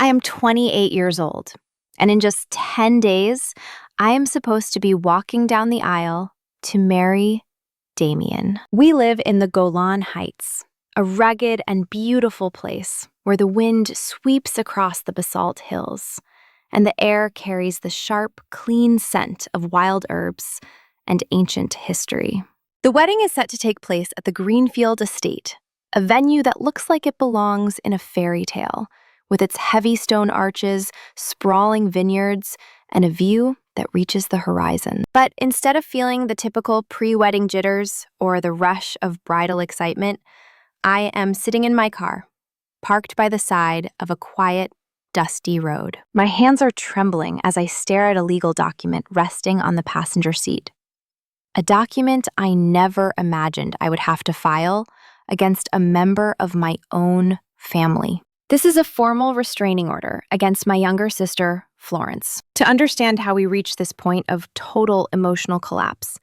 I am 28 years old, and in just 10 days, I am supposed to be walking down the aisle to marry Damien. We live in the Golan Heights, a rugged and beautiful place where the wind sweeps across the basalt hills, and the air carries the sharp, clean scent of wild herbs and ancient history. The wedding is set to take place at the Greenfield Estate, a venue that looks like it belongs in a fairy tale, with its heavy stone arches, sprawling vineyards, and a view that reaches the horizon. But instead of feeling the typical pre-wedding jitters or the rush of bridal excitement, I am sitting in my car, parked by the side of a quiet, dusty road. My hands are trembling as I stare at a legal document resting on the passenger seat. A document I never imagined I would have to file against a member of my own family. This is a formal restraining order against my younger sister, Florence. To understand how we reached this point of total emotional collapse,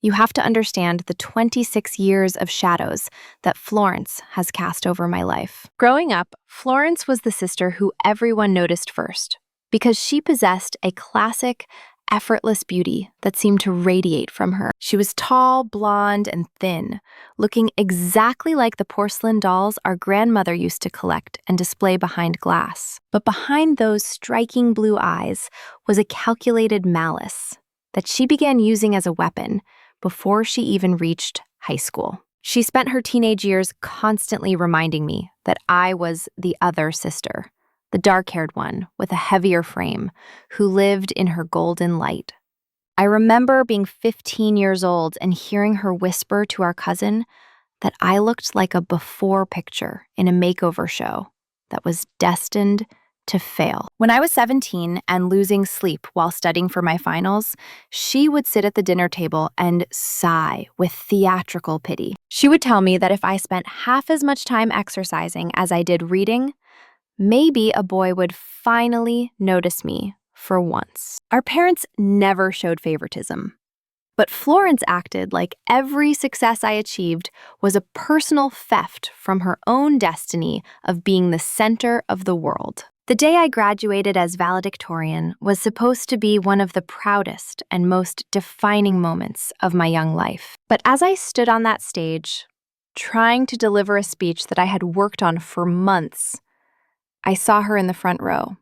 you have to understand the 26 years of shadows that Florence has cast over my life. Growing up, Florence was the sister who everyone noticed first because she possessed a classic, effortless beauty that seemed to radiate from her. She was tall, blonde, and thin, looking exactly like the porcelain dolls our grandmother used to collect and display behind glass. But behind those striking blue eyes was a calculated malice that she began using as a weapon before she even reached high school. She spent her teenage years constantly reminding me that I was the other sister, the dark-haired one with a heavier frame, who lived in her golden light. I remember being 15 years old and hearing her whisper to our cousin that I looked like a before picture in a makeover show that was destined to fail. When I was 17 and losing sleep while studying for my finals, she would sit at the dinner table and sigh with theatrical pity. She would tell me that if I spent half as much time exercising as I did reading, maybe a boy would finally notice me for once. Our parents never showed favoritism, but Florence acted like every success I achieved was a personal theft from her own destiny of being the center of the world. The day I graduated as valedictorian was supposed to be one of the proudest and most defining moments of my young life. But as I stood on that stage, trying to deliver a speech that I had worked on for months, I saw her in the front row,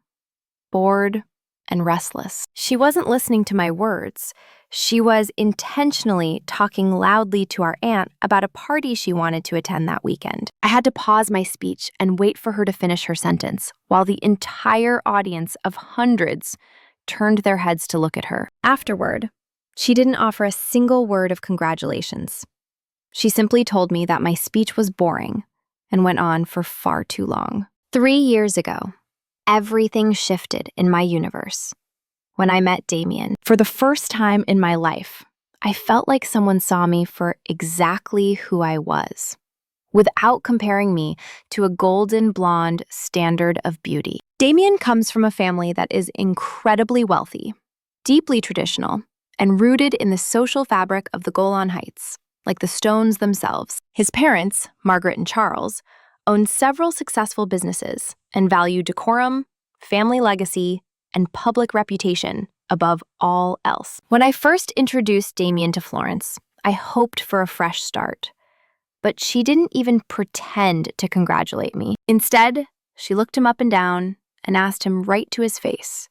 bored and restless. She wasn't listening to my words. She was intentionally talking loudly to our aunt about a party she wanted to attend that weekend. I had to pause my speech and wait for her to finish her sentence, while the entire audience of hundreds turned their heads to look at her. Afterward, she didn't offer a single word of congratulations. She simply told me that my speech was boring and went on for far too long. 3 years ago, everything shifted in my universe when I met Damien. For the first time in my life, I felt like someone saw me for exactly who I was, without comparing me to a golden blonde standard of beauty. Damien comes from a family that is incredibly wealthy, deeply traditional, and rooted in the social fabric of the Golan Heights, like the stones themselves. His parents, Margaret and Charles, owned several successful businesses and valued decorum, family legacy, and public reputation above all else. When I first introduced Damien to Florence, I hoped for a fresh start. But she didn't even pretend to congratulate me. Instead, she looked him up and down and asked him right to his face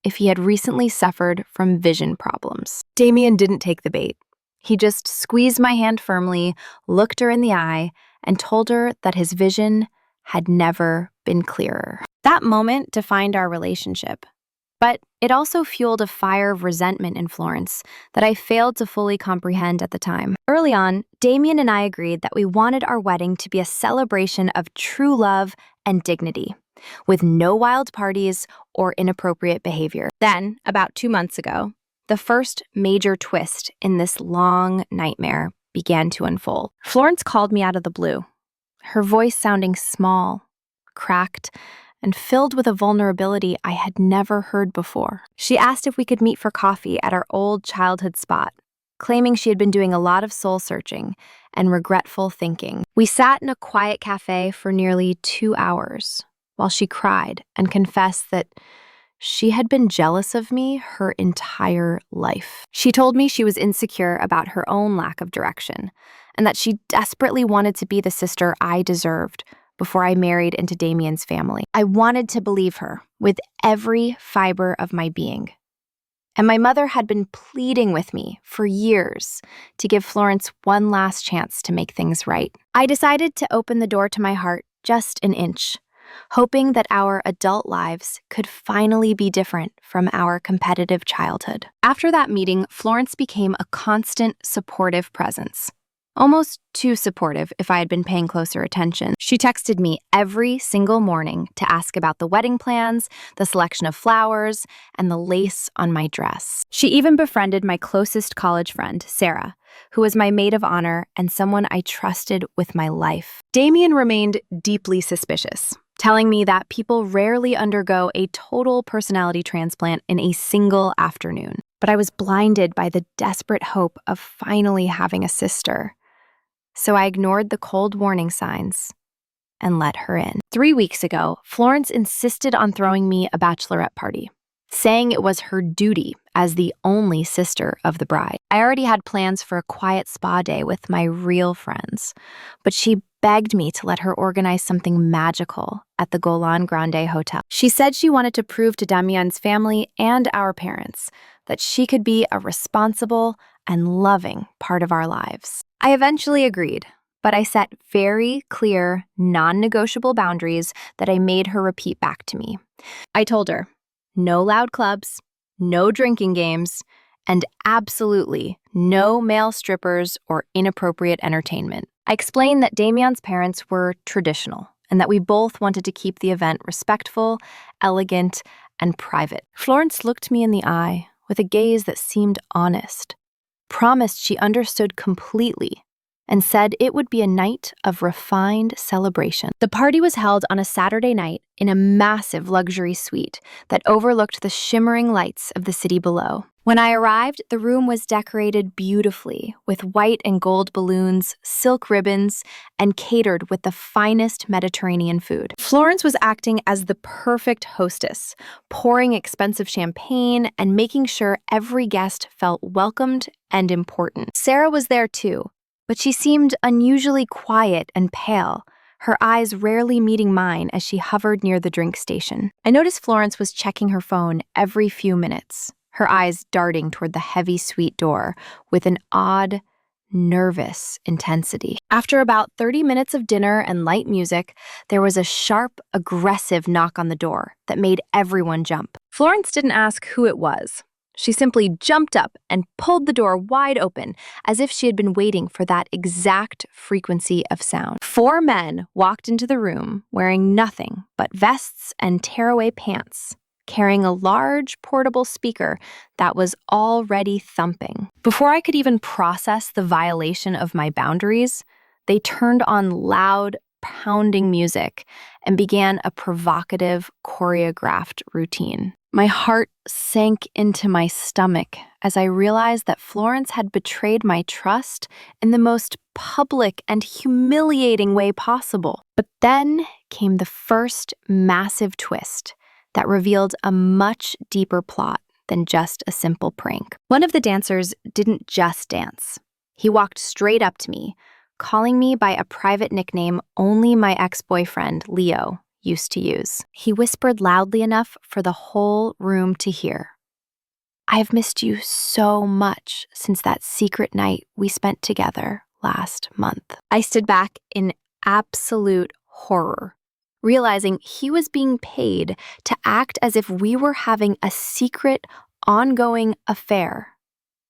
if he had recently suffered from vision problems. Damien didn't take the bait. He just squeezed my hand firmly, looked her in the eye, and told her that his vision had never been clearer. That moment defined our relationship, but it also fueled a fire of resentment in Florence that I failed to fully comprehend at the time. Early on, Damien and I agreed that we wanted our wedding to be a celebration of true love and dignity, with no wild parties or inappropriate behavior. Then, about 2 months ago, the first major twist in this long nightmare began to unfold. Florence called me out of the blue, her voice sounding small, cracked, and filled with a vulnerability I had never heard before. She asked if we could meet for coffee at our old childhood spot, claiming she had been doing a lot of soul-searching and regretful thinking. We sat in a quiet cafe for nearly 2 hours, while she cried and confessed that she had been jealous of me her entire life. She told me she was insecure about her own lack of direction and that she desperately wanted to be the sister I deserved before I married into Damien's family. I wanted to believe her with every fiber of my being. And my mother had been pleading with me for years to give Florence one last chance to make things right. I decided to open the door to my heart just an inch, hoping that our adult lives could finally be different from our competitive childhood. After that meeting, Florence became a constant, supportive presence. Almost too supportive if I had been paying closer attention. She texted me every single morning to ask about the wedding plans, the selection of flowers, and the lace on my dress. She even befriended my closest college friend, Sarah, who was my maid of honor and someone I trusted with my life. Damien remained deeply suspicious, telling me that people rarely undergo a total personality transplant in a single afternoon. But I was blinded by the desperate hope of finally having a sister. So I ignored the cold warning signs and let her in. 3 weeks ago, Florence insisted on throwing me a bachelorette party, saying it was her duty as the only sister of the bride. I already had plans for a quiet spa day with my real friends, but she begged me to let her organize something magical at the Golan Grande Hotel. She said she wanted to prove to Damien's family and our parents that she could be a responsible and loving part of our lives. I eventually agreed, but I set very clear, non-negotiable boundaries that I made her repeat back to me. I told her, no loud clubs, no drinking games, and absolutely no male strippers or inappropriate entertainment. I explained that Damien's parents were traditional and that we both wanted to keep the event respectful, elegant, and private. Florence looked me in the eye with a gaze that seemed honest, promised she understood completely, and said it would be a night of refined celebration. The party was held on a Saturday night in a massive luxury suite that overlooked the shimmering lights of the city below. When I arrived, the room was decorated beautifully with white and gold balloons, silk ribbons, and catered with the finest Mediterranean food. Florence was acting as the perfect hostess, pouring expensive champagne and making sure every guest felt welcomed and important. Sarah was there too, but she seemed unusually quiet and pale, her eyes rarely meeting mine as she hovered near the drink station. I noticed Florence was checking her phone every few minutes, her eyes darting toward the heavy suite door with an odd, nervous intensity. After about 30 minutes of dinner and light music, there was a sharp, aggressive knock on the door that made everyone jump. Florence didn't ask who it was. She simply jumped up and pulled the door wide open, as if she had been waiting for that exact frequency of sound. 4 men walked into the room wearing nothing but vests and tearaway pants, carrying a large portable speaker that was already thumping. Before I could even process the violation of my boundaries, they turned on loud, pounding music and began a provocative, choreographed routine. My heart sank into my stomach as I realized that Florence had betrayed my trust in the most public and humiliating way possible. But then came the first massive twist that revealed a much deeper plot than just a simple prank. One of the dancers didn't just dance. He walked straight up to me, calling me by a private nickname only my ex-boyfriend, Leo, used to use. He whispered loudly enough for the whole room to hear. "I have missed you so much since that secret night we spent together last month." I stood back in absolute horror, realizing he was being paid to act as if we were having a secret, ongoing affair,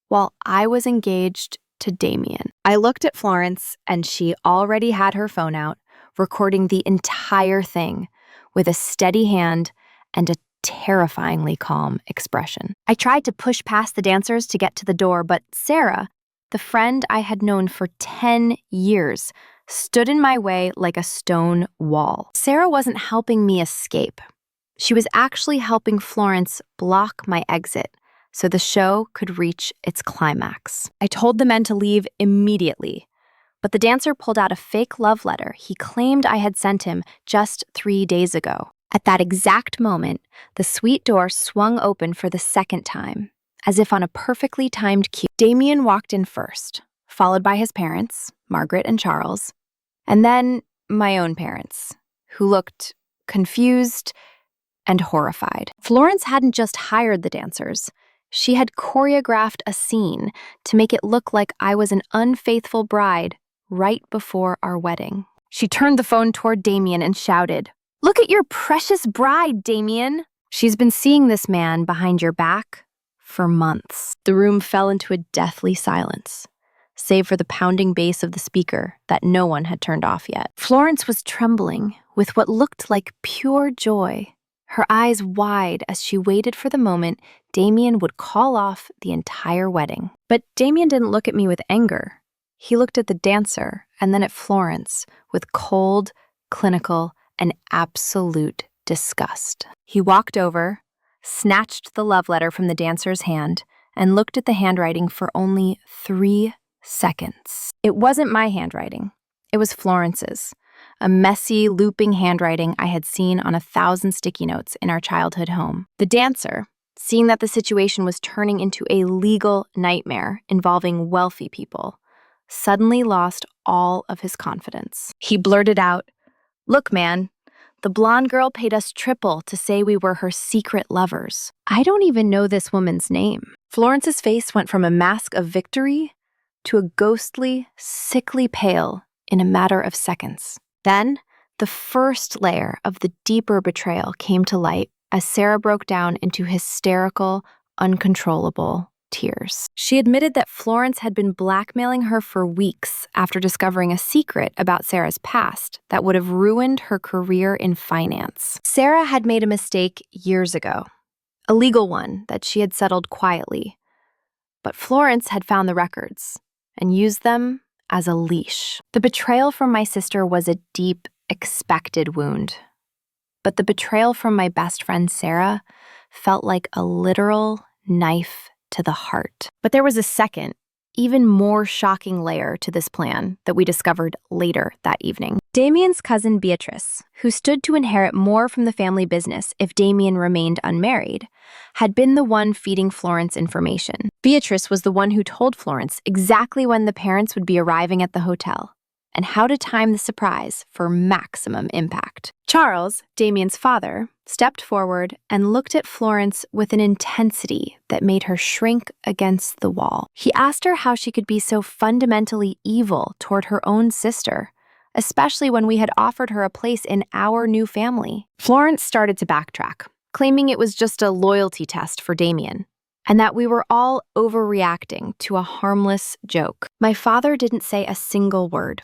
while I was engaged to Damien. I looked at Florence, and she already had her phone out, recording the entire thing with a steady hand and a terrifyingly calm expression. I tried to push past the dancers to get to the door, but Sarah, the friend I had known for 10 years, stood in my way like a stone wall. Sarah wasn't helping me escape. She was actually helping Florence block my exit so the show could reach its climax. I told the men to leave immediately, but the dancer pulled out a fake love letter he claimed I had sent him just 3 days ago. At that exact moment, the suite door swung open for the second time, as if on a perfectly timed cue. Damien walked in first, followed by his parents, Margaret and Charles, and then my own parents, who looked confused and horrified. Florence hadn't just hired the dancers. She had choreographed a scene to make it look like I was an unfaithful bride right before our wedding. She turned the phone toward Damien and shouted, "Look at your precious bride, Damien! She's been seeing this man behind your back for months." The room fell into a deathly silence, save for the pounding bass of the speaker that no one had turned off yet. Florence was trembling with what looked like pure joy, her eyes wide as she waited for the moment Damien would call off the entire wedding. But Damien didn't look at me with anger. He looked at the dancer and then at Florence with cold, clinical, and absolute disgust. He walked over, snatched the love letter from the dancer's hand, and looked at the handwriting for only 3 seconds. It wasn't my handwriting. It was Florence's, a messy, looping handwriting I had seen on 1,000 sticky notes in our childhood home. The dancer, seeing that the situation was turning into a legal nightmare involving wealthy people, suddenly lost all of his confidence. He blurted out, "Look, man, the blonde girl paid us triple to say we were her secret lovers. I don't even know this woman's name." Florence's face went from a mask of victory to a ghostly, sickly pale in a matter of seconds. Then, the first layer of the deeper betrayal came to light as Sarah broke down into hysterical, uncontrollable tears. She admitted that Florence had been blackmailing her for weeks after discovering a secret about Sarah's past that would have ruined her career in finance. Sarah had made a mistake years ago, a legal one that she had settled quietly. But Florence had found the records and used them as a leash. The betrayal from my sister was a deep, expected wound. But the betrayal from my best friend Sarah felt like a literal knife to the heart. But there was a second, even more shocking layer to this plan that we discovered later that evening. Damien's cousin Beatrice, who stood to inherit more from the family business if Damien remained unmarried, had been the one feeding Florence information. Beatrice was the one who told Florence exactly when the parents would be arriving at the hotel and how to time the surprise for maximum impact. Charles, Damien's father, stepped forward and looked at Florence with an intensity that made her shrink against the wall. He asked her how she could be so fundamentally evil toward her own sister, especially when we had offered her a place in our new family. Florence started to backtrack, claiming it was just a loyalty test for Damien, and that we were all overreacting to a harmless joke. My father didn't say a single word.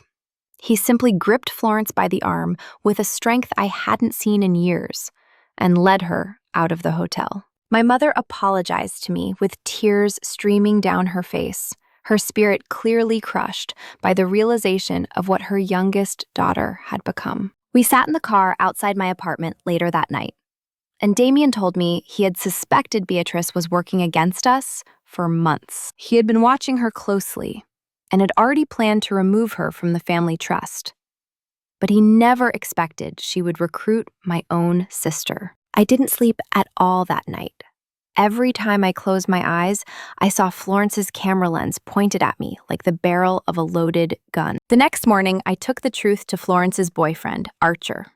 He simply gripped Florence by the arm with a strength I hadn't seen in years and led her out of the hotel. My mother apologized to me with tears streaming down her face, her spirit clearly crushed by the realization of what her youngest daughter had become. We sat in the car outside my apartment later that night, and Damien told me he had suspected Beatrice was working against us for months. He had been watching her closely and had already planned to remove her from the family trust. But he never expected she would recruit my own sister. I didn't sleep at all that night. Every time I closed my eyes, I saw Florence's camera lens pointed at me like the barrel of a loaded gun. The next morning, I took the truth to Florence's boyfriend, Archer,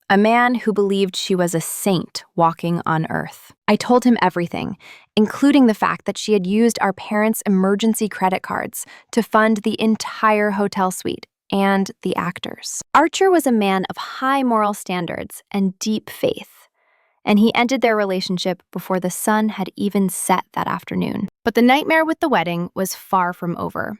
a man who believed she was a saint walking on earth. I told him everything, including the fact that she had used our parents' emergency credit cards to fund the entire hotel suite and the actors. Archer was a man of high moral standards and deep faith, and he ended their relationship before the sun had even set that afternoon. But the nightmare with the wedding was far from over,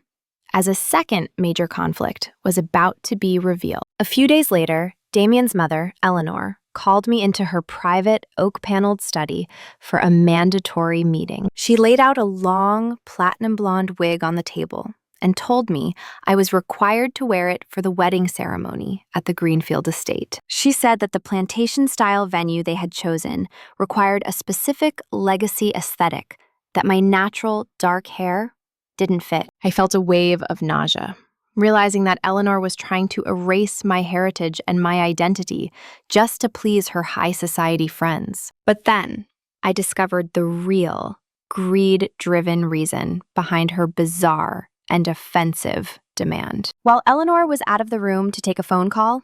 as a second major conflict was about to be revealed. A few days later, Damien's mother, Eleanor, called me into her private oak-paneled study for a mandatory meeting. She laid out a long, platinum blonde wig on the table and told me I was required to wear it for the wedding ceremony at the Greenfield estate. She said that the plantation-style venue they had chosen required a specific legacy aesthetic that my natural dark hair didn't fit. I felt a wave of nausea, realizing that Eleanor was trying to erase my heritage and my identity just to please her high society friends. But then I discovered the real, greed-driven reason behind her bizarre and offensive demand. While Eleanor was out of the room to take a phone call,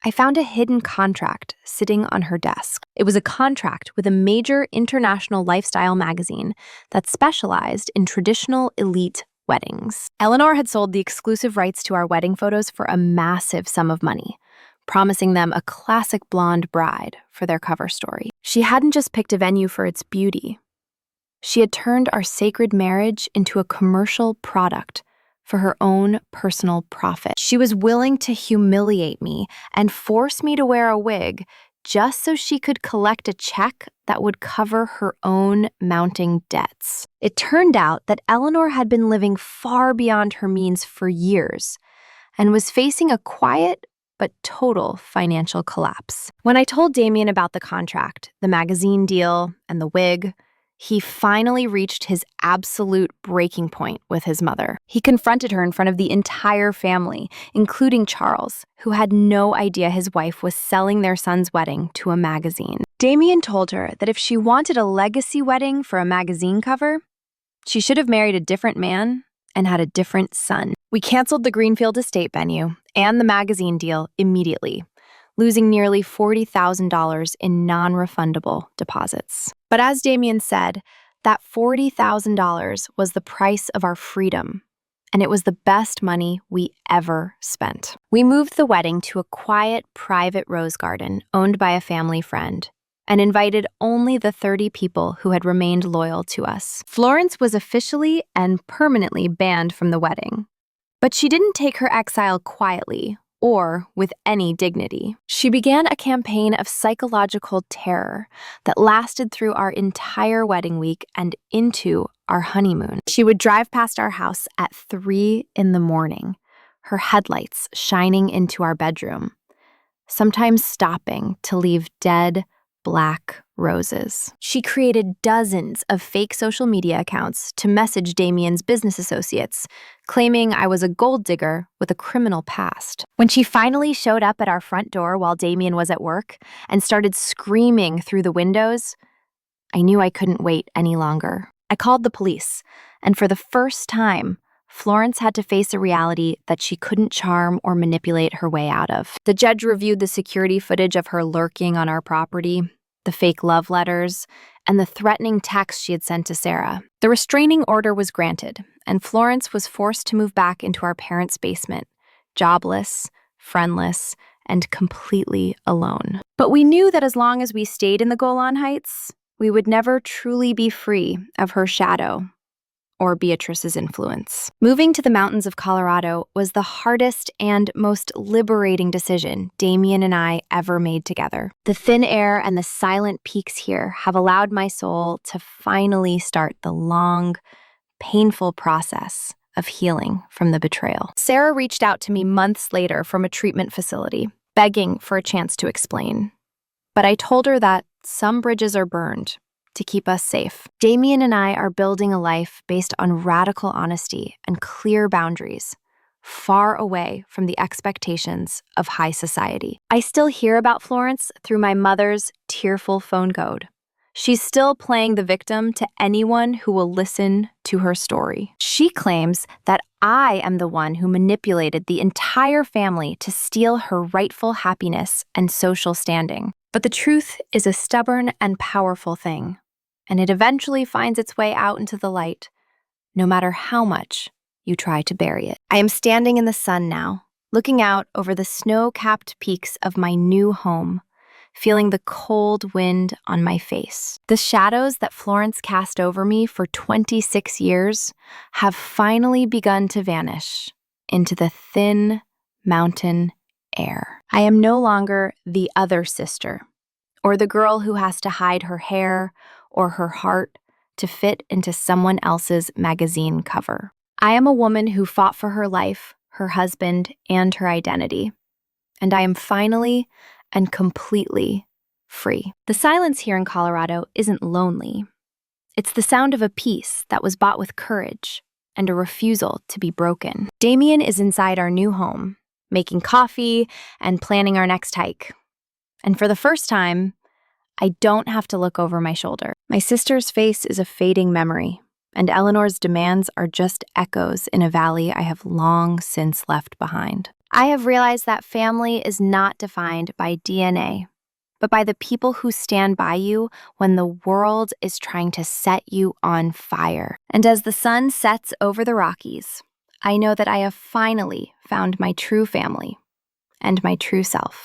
I found a hidden contract sitting on her desk. It was a contract with a major international lifestyle magazine that specialized in traditional elite weddings. Eleanor had sold the exclusive rights to our wedding photos for a massive sum of money, promising them a classic blonde bride for their cover story. She hadn't just picked a venue for its beauty. She had turned our sacred marriage into a commercial product for her own personal profit. She was willing to humiliate me and force me to wear a wig just so she could collect a check that would cover her own mounting debts. It turned out that Eleanor had been living far beyond her means for years and was facing a quiet but total financial collapse. When I told Damien about the contract, the magazine deal, and the wig, he finally reached his absolute breaking point with his mother. He confronted her in front of the entire family, including Charles, who had no idea his wife was selling their son's wedding to a magazine. Damien told her that if she wanted a legacy wedding for a magazine cover, she should have married a different man and had a different son. We canceled the Greenfield estate venue and the magazine deal immediately, losing nearly $40,000 in non-refundable deposits. But as Damien said, that $40,000 was the price of our freedom, and it was the best money we ever spent. We moved the wedding to a quiet, private rose garden owned by a family friend, and invited only the 30 people who had remained loyal to us. Florence was officially and permanently banned from the wedding, but she didn't take her exile quietly or with any dignity. She began a campaign of psychological terror that lasted through our entire wedding week and into our honeymoon. She would drive past our house at 3 a.m, her headlights shining into our bedroom, sometimes stopping to leave dead, black roses. She created dozens of fake social media accounts to message Damien's business associates, claiming I was a gold digger with a criminal past. When she finally showed up at our front door while Damien was at work and started screaming through the windows, I knew I couldn't wait any longer. I called the police, and for the first time, Florence had to face a reality that she couldn't charm or manipulate her way out of. The judge reviewed the security footage of her lurking on our property, the fake love letters, and the threatening text she had sent to Sarah. The restraining order was granted, and Florence was forced to move back into our parents' basement, jobless, friendless, and completely alone. But we knew that as long as we stayed in the Golan Heights, we would never truly be free of her shadow or Beatrice's influence. Moving to the mountains of Colorado was the hardest and most liberating decision Damien and I ever made together. The thin air and the silent peaks here have allowed my soul to finally start the long, painful process of healing from the betrayal. Sarah reached out to me months later from a treatment facility, begging for a chance to explain. But I told her that some bridges are burned to keep us safe. Damien and I are building a life based on radical honesty and clear boundaries, far away from the expectations of high society. I still hear about Florence through my mother's tearful phone code. She's still playing the victim to anyone who will listen to her story. She claims that I am the one who manipulated the entire family to steal her rightful happiness and social standing. But the truth is a stubborn and powerful thing, and it eventually finds its way out into the light, no matter how much you try to bury it. I am standing in the sun now, looking out over the snow-capped peaks of my new home, feeling the cold wind on my face. The shadows that Florence cast over me for 26 years have finally begun to vanish into the thin mountain air. I am no longer the other sister, or the girl who has to hide her hair or her heart to fit into someone else's magazine cover. I am a woman who fought for her life, her husband, and her identity. And I am finally and completely free. The silence here in Colorado isn't lonely. It's the sound of a peace that was bought with courage and a refusal to be broken. Damien is inside our new home, making coffee and planning our next hike. And for the first time, I don't have to look over my shoulder. My sister's face is a fading memory, and Eleanor's demands are just echoes in a valley I have long since left behind. I have realized that family is not defined by DNA, but by the people who stand by you when the world is trying to set you on fire. And as the sun sets over the Rockies, I know that I have finally found my true family and my true self.